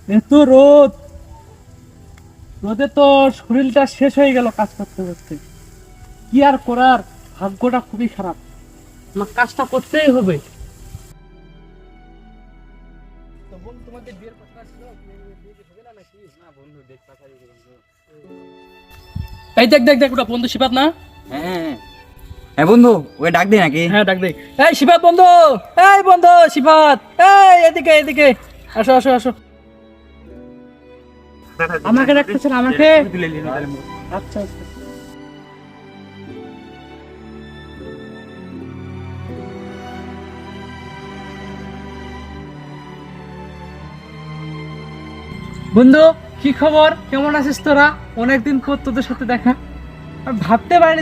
এত রোদ, রোদে তো শরীরটা শেষ হয়ে গেল কাজ করতে করতে। কি আর করার, ভাগ্যটা খুবই খারাপ, আমার কাজটা করতেই হবে। তো বন্ধু, তোমাদের বিয়ের কথা ছিল, বিয়ে কি হবে না নাকি? না বন্ধু, দেখ কথা দিয়েছি বন্ধু। এই দেখ দেখ দেখ, ওটা বন্ধু শিবাত না? হ্যাঁ হ্যাঁ বন্ধু, ওকে ডাক দে নাকি? হ্যাঁ ডাক দে। এই শিবাত বন্ধু, এই বন্ধু শিবাত, এই এদিকে এদিকে, আসো আসো আসো। আমাকে ডাকতেছেন? আমাকে? আচ্ছা আচ্ছা। বন্ধু, কি খবর? কেমন আছিস তোরা? অনেকদিন পর তোদের সাথে দেখা। আর ভাবতে পারিনি যে